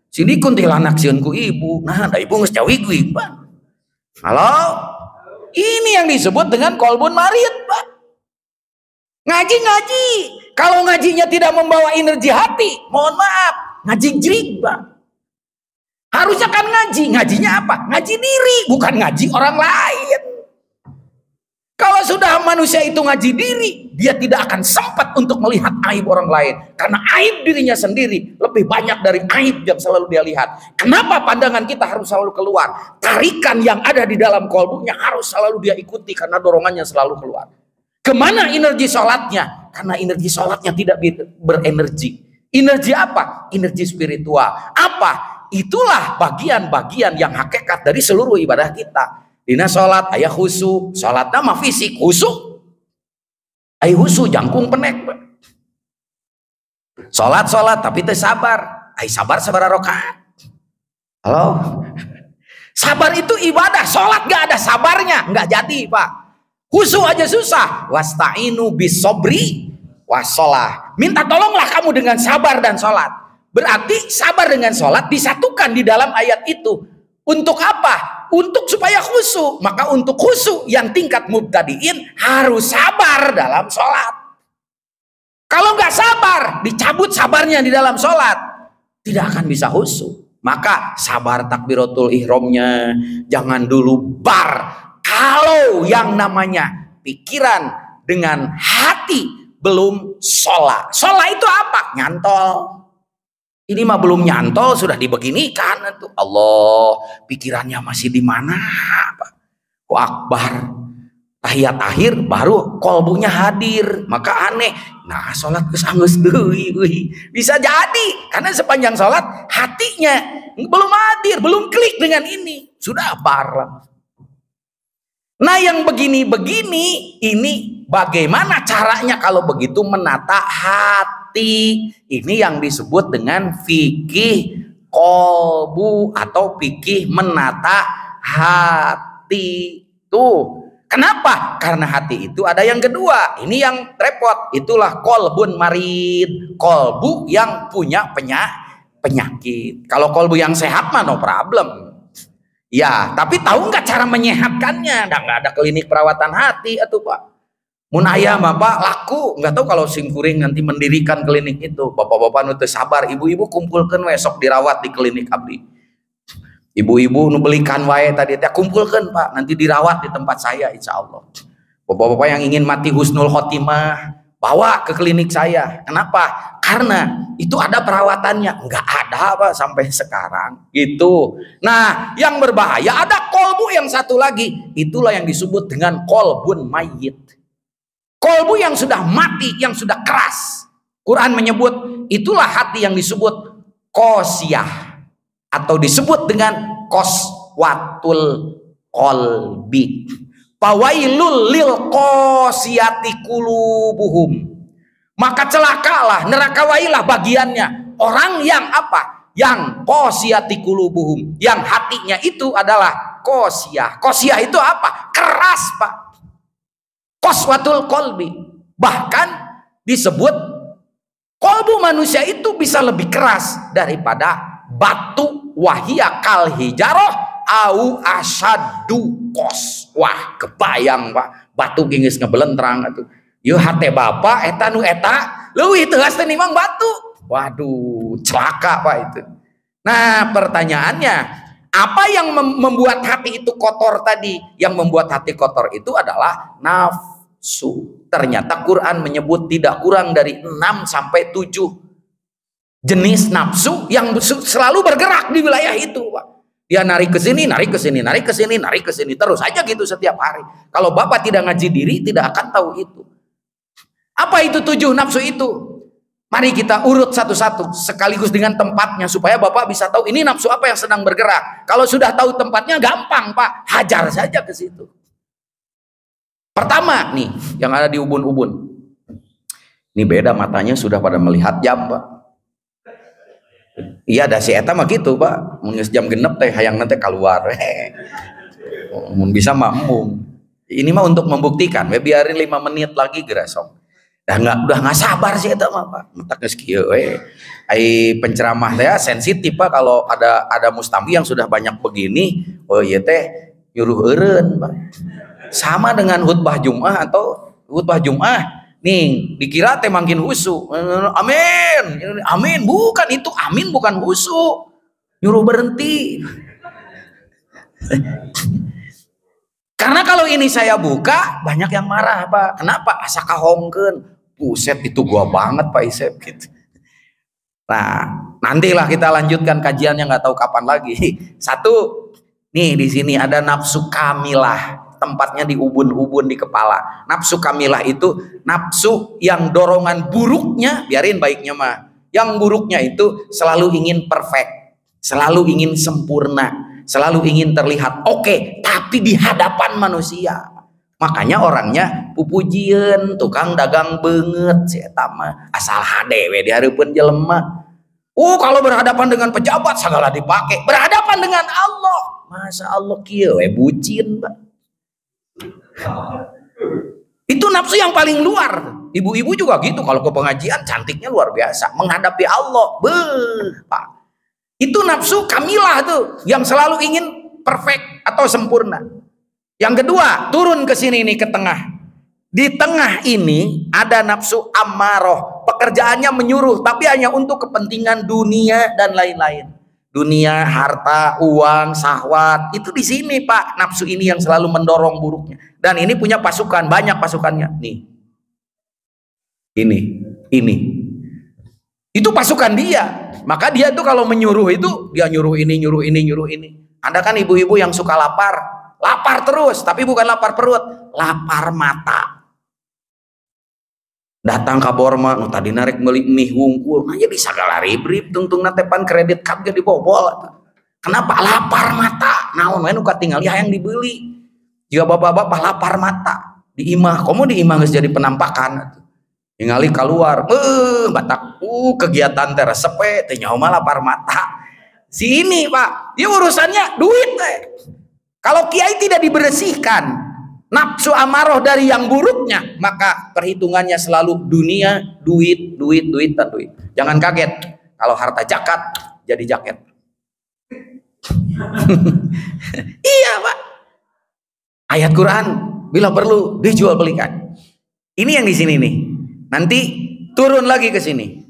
Sini kuntilanak sieun ku ibu. Nah, da ibu geus cawig-wig, Pak. Halo? Ini yang disebut dengan kolbun marid, Pak. Ngaji. Kalau ngajinya tidak membawa energi hati, mohon maaf, ngaji jerik, Pak. Harusnya kan ngajinya apa? Ngaji diri, bukan ngaji orang lain. Kalau sudah manusia itu ngaji diri, dia tidak akan sempat untuk melihat aib orang lain. Karena aib dirinya sendiri lebih banyak dari aib yang selalu dia lihat. Kenapa pandangan kita harus selalu keluar? Tarikan yang ada di dalam kolbunya harus selalu dia ikuti karena dorongannya selalu keluar. Kemana energi sholatnya? Karena energi sholatnya tidak berenergi. Energi apa? Energi spiritual. Apa? Itulah bagian-bagian yang hakikat dari seluruh ibadah kita. Dina sholat ayah khusyuk, sholat nama fisik khusyuk. Ayah khusyuk jangkung penek. Sholat tapi teu sabar. Ayah sabar rakaat. Halo? Sabar itu ibadah, sholat gak ada sabarnya, nggak jadi Pak. Khusyuk aja susah. Wasta'inu bisobri wassalah. Minta tolonglah kamu dengan sabar dan sholat. Berarti sabar dengan sholat disatukan di dalam ayat itu. Untuk apa? Untuk supaya khusyuk. Maka untuk khusyuk yang tingkat mubtadiin harus sabar dalam sholat. Kalau nggak sabar, dicabut sabarnya di dalam sholat, tidak akan bisa khusyuk. Maka sabar takbiratul ihramnya, jangan dulu bar. Kalau yang namanya pikiran dengan hati belum sholat. Sholat itu apa? Nyantol. Ini mah belum nyantol sudah dibeginikan tuh. Allah, pikirannya masih di mana, Pak? Akbar. Tahiyat akhir baru kolbunya hadir. Maka aneh. Nah, sholat kesanggeus deui. Bisa jadi karena sepanjang sholat hatinya belum hadir, belum klik dengan ini. Sudah bar. Nah, yang begini-begini ini bagaimana caranya kalau begitu menata hati? Ini yang disebut dengan fikih kolbu atau fikih menata hati. Tuh. Kenapa? Karena hati itu ada yang kedua. Ini yang repot. Itulah kolbun marid. Kolbu yang punya penyakit. Kalau kolbu yang sehat mah no problem. Ya, tapi tahu nggak cara menyehatkannya? Nggak ada klinik perawatan hati atau Pak. Mun aya mah Pak laku. Nggak tahu kalau simkuring nanti mendirikan klinik itu. Bapak-bapak nu teu sabar, ibu-ibu kumpulkan besok dirawat di klinik abdi. Ibu-ibu nu belikan wae tadi teh kumpulkan Pak, nanti dirawat di tempat saya insya Allah. Bapak-bapak yang ingin mati husnul khotimah, bawa ke klinik saya. Kenapa? Karena itu ada perawatannya. Enggak ada Pak sampai sekarang. Gitu. Nah, yang berbahaya ada kolbu yang satu lagi. Itulah yang disebut dengan kolbun mayit. Kolbu yang sudah mati, yang sudah keras. Quran menyebut itulah hati yang disebut qasiyah atau disebut dengan qaswatul qalbi. Fawailul lil qasiyati qulubuhum. Maka celakalah, neraka wailah bagiannya orang yang apa? Yang qasiyati qulubuhum, yang hatinya itu adalah qasiyah. Qasiyah itu apa? Keras, Pak. Qaswatul qalbi. Bahkan disebut kolbu manusia itu bisa lebih keras daripada batu. Wahia kal hijaroh au asyaddu qaswah. Kebayang Pak, batu geus ngebelentrang atuh. Yeuh hate bapak eta nu eta leuwih teuas teh nimang batu. Waduh, celaka Pak itu. Nah, pertanyaannya, apa yang membuat hati itu kotor tadi? Yang membuat hati kotor itu adalah nafsu. Ternyata Quran menyebut tidak kurang dari 6 sampai 7 jenis nafsu yang selalu bergerak di wilayah itu, Pak. Dia narik ke sini, narik ke sini, narik ke sini, narik ke sini, terus aja gitu setiap hari. Kalau Bapak tidak ngaji diri, tidak akan tahu itu. Apa itu 7 nafsu itu? Mari kita urut satu-satu sekaligus dengan tempatnya supaya Bapak bisa tahu ini nafsu apa yang sedang bergerak. Kalau sudah tahu tempatnya gampang, Pak, hajar saja ke situ. Pertama nih yang ada di ubun-ubun. Ini beda matanya sudah pada melihat jam, Pak. Iya, ada si eta mah gitu, Pak. Mun jam genep teh hayang nanti keluar. Mun bisa makmum. Ini mah untuk membuktikan, biarin 5 menit lagi geresok. Udah nggak sabar sih eta mah, Pak. Mentak geus kieu we. Ai penceramah teh sensitif, Pak, kalau ada mustambi yang sudah banyak begini, oh ieu teh nyuruh eureun, Pak. Sama dengan khutbah Jumat atau khutbah Jumat. Nih, dikira teh makin husu. Amin. Amin, bukan itu. Amin bukan husu. Nyuruh berhenti. Karena kalau ini saya buka, banyak yang marah, Pak. Kenapa? Asa kahongkeun. Buset, itu gua banget, Pak Isep gitu. Nah, nantilah kita lanjutkan kajiannya, nggak tahu kapan lagi. Satu, nih di sini ada nafsu kamilah. Tempatnya di ubun-ubun di kepala. Nafsu kamilah itu nafsu yang dorongan buruknya, biarin baiknya mah. Yang buruknya itu selalu ingin perfect, selalu ingin sempurna, selalu ingin terlihat oke, tapi di hadapan manusia. Makanya orangnya pupujieun, tukang dagang banget si eta mah. Asal hade we di hareupeun jelema. Kalau berhadapan dengan pejabat segala dipakai. Berhadapan dengan Allah, Masya Allah kieu we bucin, Pak. Itu nafsu yang paling luar. Ibu-ibu juga gitu, kalau ke pengajian cantiknya luar biasa, menghadapi Allah, Pak. Itu nafsu kamilah tuh, yang selalu ingin perfect atau sempurna. Yang kedua, turun ke sini nih, ke tengah. Di tengah ini ada nafsu ammaroh, pekerjaannya menyuruh, tapi hanya untuk kepentingan dunia dan lain-lain. Dunia, harta, uang, syahwat, itu di sini, Pak. Nafsu ini yang selalu mendorong buruknya. Dan ini punya pasukan, banyak pasukannya. Nih, ini. Itu pasukan dia. Maka dia tuh kalau menyuruh itu, dia nyuruh ini, nyuruh ini, nyuruh ini. Ada kan ibu-ibu yang suka lapar terus, tapi bukan lapar perut, lapar mata. Datang ke Borma, tadi narik beli mie wungkul, jadi sagala rib-rib, tungtung natepan kredit card jadi bobol. Kenapa? Lapar mata. Naon we nu katingali hayang dibeli. Jika bapak-bapak lapar mata, di imah, kamu di imah geus jadi penampakan. Ningali keluar, batak, kegiatan teh resepe, teh nyaho mah lapar mata. Sini, Pak, dia urusannya duit teh. Kalau kiai tidak dibersihkan nafsu amarah dari yang buruknya, maka perhitungannya selalu dunia, duit, dan duit. Jangan kaget kalau harta zakat jadi jaket. Iya, Pak. Ayat Quran, bila perlu dijual belikan. Ini yang di sini nih. Nanti turun lagi ke sini.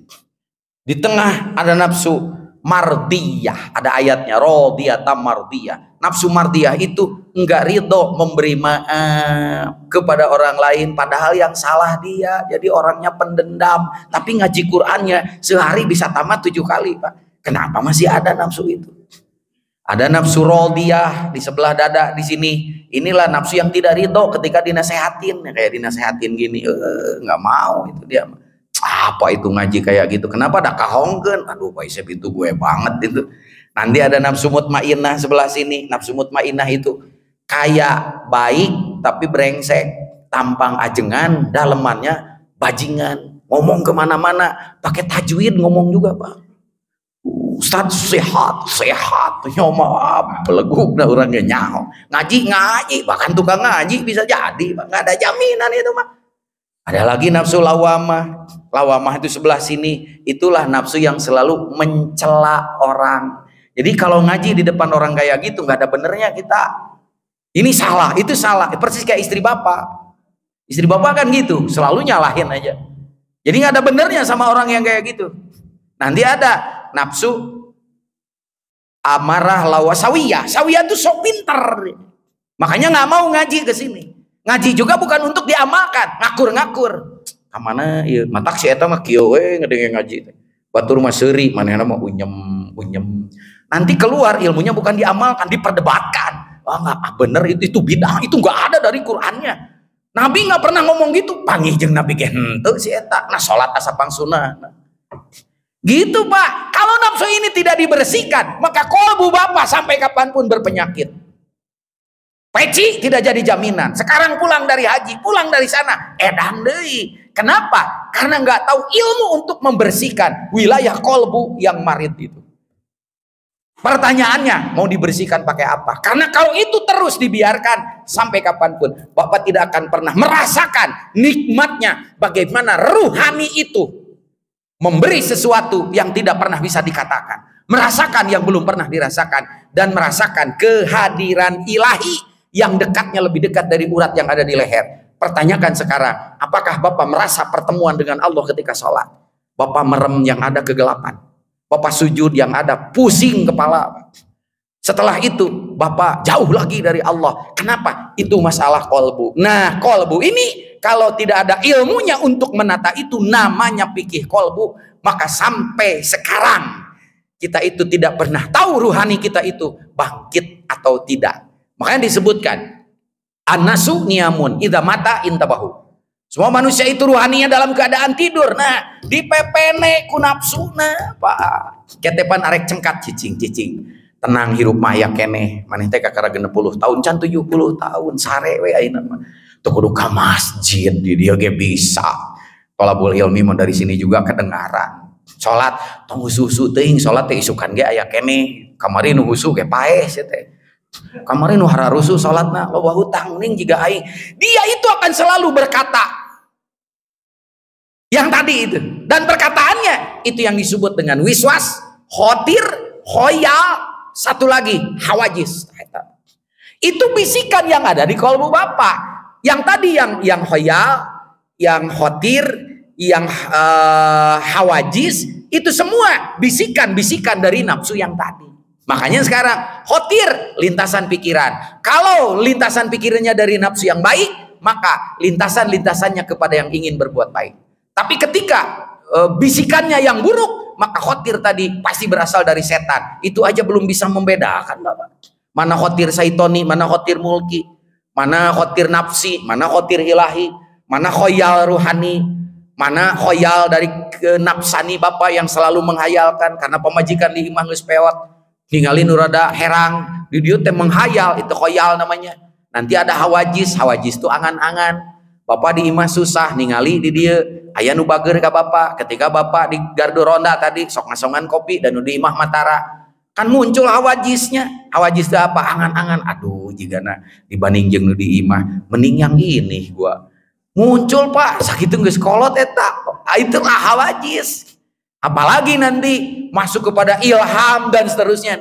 Di tengah ada nafsu mardiyah, ada ayatnya radiyatan mardiyah. Nafsu mardiyah itu enggak ridho memberi maaf kepada orang lain padahal yang salah dia, jadi orangnya pendendam, tapi ngaji Qur'annya sehari bisa tamat 7 kali, Pak. Kenapa masih ada nafsu itu? Ada nafsu radiyah di sebelah dada di sini. Inilah nafsu yang tidak ridho ketika dinasehatin, kayak dinasehatin gini, nggak mau itu dia. Apa itu ngaji kayak gitu? Kenapa ada kahongkeun? Aduh, Pak Isep itu gue banget itu. Nanti ada nafsu mutmainnah sebelah sini. Nafsu mutmainnah itu kayak baik tapi brengsek, tampang ajengan, dalemannya bajingan, ngomong kemana-mana pakai tajwid, ngomong juga, Pak. Ustaz sehat nyoma beleguk dah orangnya nyaho. Ngaji bahkan tukang ngaji bisa jadi, Pak. Nggak ada jaminan itu, Pak. Ada lagi nafsu lawamah. Lawamah itu sebelah sini. Itulah nafsu yang selalu mencela orang. Jadi kalau ngaji di depan orang kayak gitu nggak ada benernya kita. Ini salah, itu salah. Persis kayak istri bapak. Istri bapak kan gitu, selalu nyalahin aja. Jadi nggak ada benernya sama orang yang kayak gitu. Nanti ada nafsu amarah lawasawiyah. Sawiyah itu sok pinter. Makanya nggak mau ngaji ke sini. Ngaji juga bukan untuk diamalkan, ngakur-ngakur. Kamana ieu matak si eta mah kieu we ngadenge ngaji. batur mah seuri, manehna mah unyem. Nanti keluar ilmunya bukan diamalkan, diperdebatkan. Wah nggak bener itu bid'ah, itu nggak ada dari Qur'annya. Nabi nggak pernah ngomong gitu. Panggih jeung Nabi ge henteu si eta. Nah salat asapang sunnah. Gitu Pak. Kalau nafsu ini tidak dibersihkan, maka kolbu Bapak sampai kapanpun berpenyakit. Peci tidak jadi jaminan. Sekarang pulang dari haji, pulang dari sana, edan deui. Kenapa? Karena nggak tahu ilmu untuk membersihkan wilayah kolbu yang marid itu. Pertanyaannya, mau dibersihkan pakai apa? Karena kalau itu terus dibiarkan sampai kapanpun, Bapak tidak akan pernah merasakan nikmatnya bagaimana ruhani itu memberi sesuatu yang tidak pernah bisa dikatakan, merasakan yang belum pernah dirasakan, dan merasakan kehadiran ilahi yang dekatnya lebih dekat dari urat yang ada di leher. Pertanyakan sekarang, apakah Bapak merasa pertemuan dengan Allah ketika sholat? Bapak merem yang ada kegelapan, Bapak sujud yang ada pusing kepala. Setelah itu Bapak jauh lagi dari Allah. Kenapa? Itu masalah kolbu. Nah kolbu ini kalau tidak ada ilmunya untuk menata itu, namanya fikih kolbu. Maka sampai sekarang kita itu tidak pernah tahu ruhani kita itu bangkit atau tidak. Makanya disebutkan an-nasu niyamun idza mata intabahu. Semua manusia itu ruhaninya dalam keadaan tidur. Nah, dipepene ku nafsuna, Pak. Ketepan arek cengkat cicing. Tenang hirup maya keneh. Maneh teh kakara 60 tahun can 70 tahun sare we ayeuna mah. Teu kudu ka masjid di dieu ge bisa. Thalabul ilmi mah dari sini juga kedengaran. Salat tong husu teuing, salat teh isukan ge aya keneh. Kamari nu husu ge paes teh. Kamari nu hararusu salatna loba hutang ning jiga aing. Dia itu akan selalu berkata yang tadi itu, dan perkataannya itu yang disebut dengan wiswas, khotir, khoyal, satu lagi hawajis. Itu bisikan yang ada di kolbu Bapak. Yang tadi yang khoyal, yang khotir, yang hawajis, itu semua bisikan-bisikan dari nafsu yang tadi. Makanya sekarang khotir, lintasan pikiran. Kalau lintasan pikirannya dari nafsu yang baik, maka lintasan-lintasannya kepada yang ingin berbuat baik. Tapi ketika bisikannya yang buruk, maka khotir tadi pasti berasal dari setan. Itu aja belum bisa membedakan Bapak. Mana khotir saitoni, mana khotir mulki, mana khotir nafsi, mana khotir ilahi, mana khoyal ruhani, mana khoyal dari nafsani Bapak yang selalu menghayalkan karena pemajikan di imah geus pewot. Ningali nurada herang di dieu teh menghayal, itu khoyal namanya. Nanti ada hawajis itu angan-angan. Bapak di imah susah ningali di dieu aya nu bager ka Bapak. Ketika Bapak di gardu ronda tadi sok ngasongan kopi dan nu di imah matara, kan muncul hawajisnya. Hawajis itu apa? Angan-angan. Aduh jigana dibanding jeung nu di imah mending yang ini gua. Muncul Pak, sakitu geus kolot eta. Itulah hawajis. Apalagi nanti masuk kepada ilham dan seterusnya.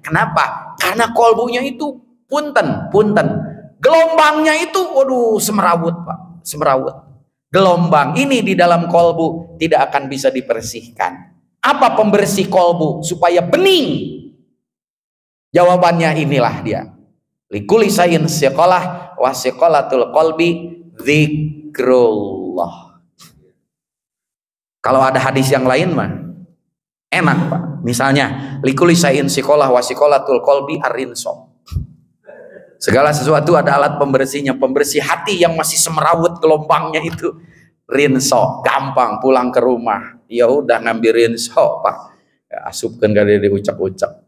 Kenapa? Karena kolbunya itu punten. Gelombangnya itu waduh semerawut Pak, semerawut. Gelombang ini di dalam kolbu tidak akan bisa dibersihkan. Apa pembersih kolbu supaya bening? Jawabannya inilah dia. Likulli sayin siqalah wa siqalatul qalbi dzikrullah. Kalau ada hadis yang lain mah enak Pak. Misalnya likulli sayin siqalah wa siqalatul qalbi ar-rinso. Segala sesuatu ada alat pembersihnya, pembersih hati yang masih semerawut gelombangnya itu. Rinso, gampang pulang ke rumah. Ya udah ngambil rinso Pak. Ya, asupkeun gade diucap-ucap.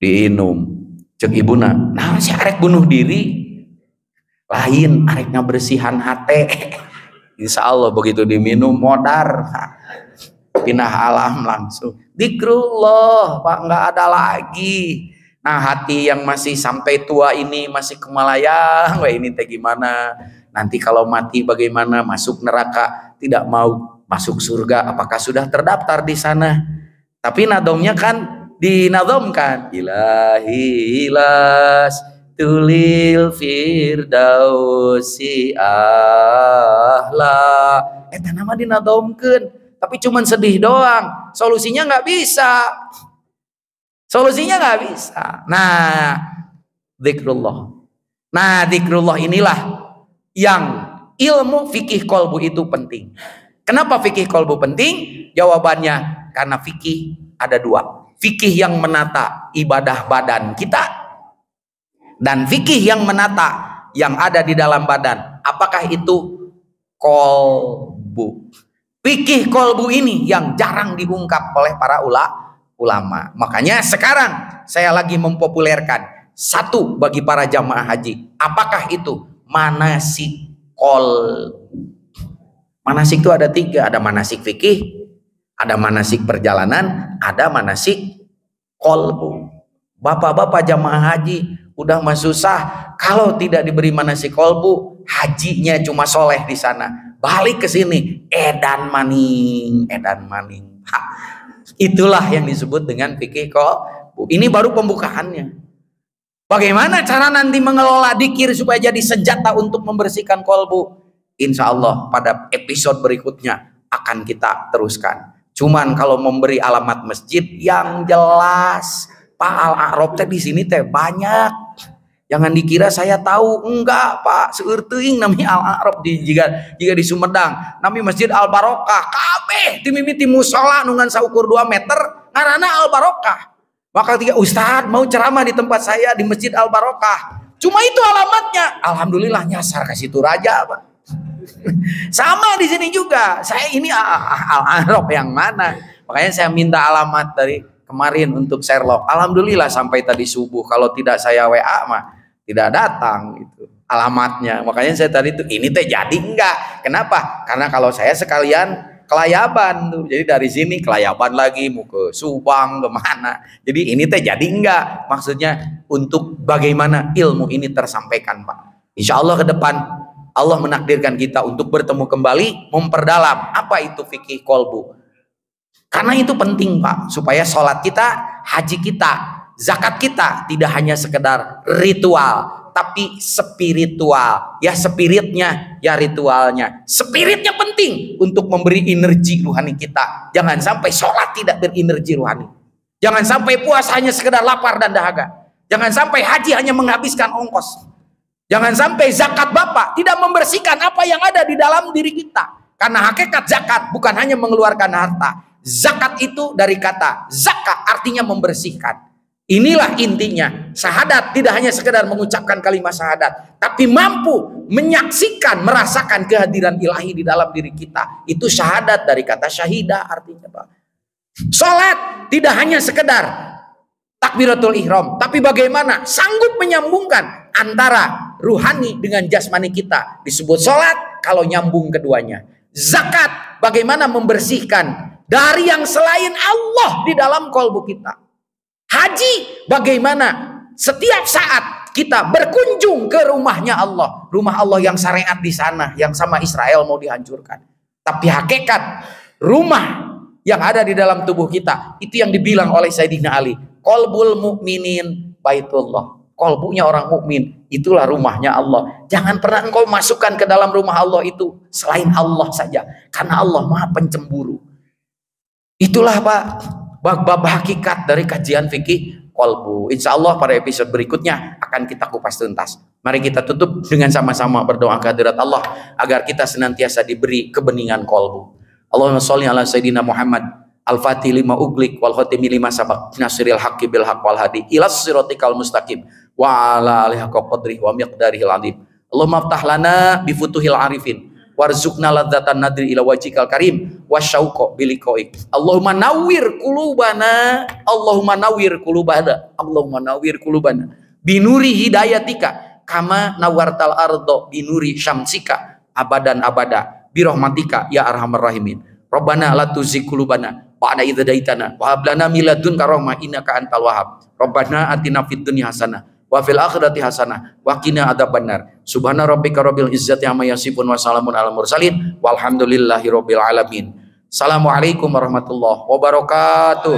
Diinum. Cek ibuna, nah si arek bunuh diri. Lain arek ngabersihan hate. Insya Allah begitu diminum modar. Pindah alam langsung. Dzikrullah Pak, nggak ada lagi. Nah hati yang masih sampai tua ini masih kemalayang, wah ini teh gimana? Nanti kalau mati bagaimana? Masuk neraka, tidak mau masuk surga, apakah sudah terdaftar di sana? Tapi nadomnya kan dinadomkan, ilahi ilas tulil firdausi ahla. Eta nama dinadomkeun, tapi cuman sedih doang. Solusinya nggak bisa. Solusinya nggak bisa. Nah, dzikrullah. Nah, dzikrullah inilah yang ilmu fikih kolbu itu penting. Kenapa fikih kolbu penting? Jawabannya karena fikih ada dua. Fikih yang menata ibadah badan kita dan fikih yang menata yang ada di dalam badan. Apakah itu? Kolbu. Fikih kolbu ini yang jarang diungkap oleh para ulama. Makanya sekarang saya lagi mempopulerkan satu bagi para jamaah haji. Apakah itu? Manasik kolbu. Manasik itu ada tiga. Ada manasik fikih, ada manasik perjalanan, ada manasik kolbu. Bapak-bapak jamaah haji udah mah susah kalau tidak diberi manasik kolbu, hajinya cuma soleh di sana, balik ke sini edan maning. Itulah yang disebut dengan fikih kolbu. Ini baru pembukaannya. Bagaimana cara nanti mengelola dikir supaya jadi senjata untuk membersihkan kolbu? Insya Allah pada episode berikutnya akan kita teruskan. Cuman kalau memberi alamat masjid yang jelas, Pak Al-A'rab teh di sini teh banyak. Jangan dikira saya tahu, enggak Pak. Seueur teuing nami Al-A'rab jika di Sumedang, nami Masjid Al-Barokah. Kabeh ti mimiti musola nu ngan saukur 2 meter ngaranna Al-Barokah. Maka ketika Ustadz mau ceramah di tempat saya di Masjid Al-Barokah, cuma itu alamatnya. Alhamdulillah nyasar ke situ raja, Pak. Sama di sini juga. Saya ini Al-A'rab yang mana? Makanya saya minta alamat dari kemarin untuk Sherlock. Alhamdulillah sampai tadi subuh. Kalau tidak saya WA mah tidak datang itu alamatnya. Makanya saya tadi itu ini teh jadi enggak? Kenapa? Karena kalau saya sekalian kelayaban tuh. Jadi dari sini kelayaban lagi mau ke Subang kemana. Jadi ini teh jadi enggak? Maksudnya untuk bagaimana ilmu ini tersampaikan, Pak. Insya Allah ke depan Allah menakdirkan kita untuk bertemu kembali, memperdalam apa itu fikih kolbu. Karena itu penting, Pak, supaya sholat kita, haji kita, zakat kita tidak hanya sekedar ritual, tapi spiritual. Ya spiritnya, ya ritualnya. Spiritnya penting untuk memberi energi rohani kita. Jangan sampai sholat tidak berenergi rohani. Jangan sampai puasa hanya sekedar lapar dan dahaga. Jangan sampai haji hanya menghabiskan ongkos. Jangan sampai zakat Bapak tidak membersihkan apa yang ada di dalam diri kita. Karena hakikat zakat bukan hanya mengeluarkan harta. Zakat itu dari kata zakat artinya membersihkan. Inilah intinya. Syahadat tidak hanya sekedar mengucapkan kalimat syahadat, tapi mampu menyaksikan, merasakan kehadiran ilahi di dalam diri kita. Itu syahadat dari kata syahidah artinya, Pak. Salat tidak hanya sekedar takbiratul ihram, tapi bagaimana sanggup menyambungkan antara ruhani dengan jasmani kita. Disebut sholat kalau nyambung keduanya. Zakat bagaimana membersihkan dari yang selain Allah di dalam kolbu kita. Haji bagaimana setiap saat kita berkunjung ke rumahnya Allah. Rumah Allah yang syariat di sana, yang sama Israel mau dihancurkan. Tapi hakikat rumah yang ada di dalam tubuh kita, itu yang dibilang oleh Sayyidina Ali. Qalbul mu'minin baitullah. Kolbunya orang mukmin itulah rumahnya Allah. Jangan pernah engkau masukkan ke dalam rumah Allah itu selain Allah saja, karena Allah Maha Pencemburu. Itulah Pak bab hakikat dari kajian fikih kolbu. Insya Allah pada episode berikutnya akan kita kupas tuntas. Mari kita tutup dengan sama-sama berdoa kehadirat Allah agar kita senantiasa diberi kebeningan kolbu. Allahumma sholli ala Sayyidina Muhammad Al-Fatih lima uglik wal khotimi lima sabak nasiril haqqi bil haqq wal hadi ilas siratikal mustaqim wa ala alihi qadri wa miqdarihil azim. Allahumma aftah lana bi futuhil arifin warzuqna ladzatan nadri ila wajhikal karim wasyauqa biliqaik. Allahumma nawwir qulubana, Allahumma nawwir qulubana, Allahumma nawwir qulubana binuri hidayatika kama nawartal ardo binuri syamsika abadan abada birahmatika ya arhamar rahimin. Rabbana la tuzigh qulubana ba'da idh hadaitana wa hab lana min ladunka rahmah innaka antal wahhab. Rabbana atina fid dunya hasanah wa fil akhirati hasanah wa qina adzabannar. Subhana rabbika rabbil izzati amma yasifun wa salamun alal mursalin walhamdulillahi rabbil alamin. Assalamualaikum warahmatullahi wabarakatuh.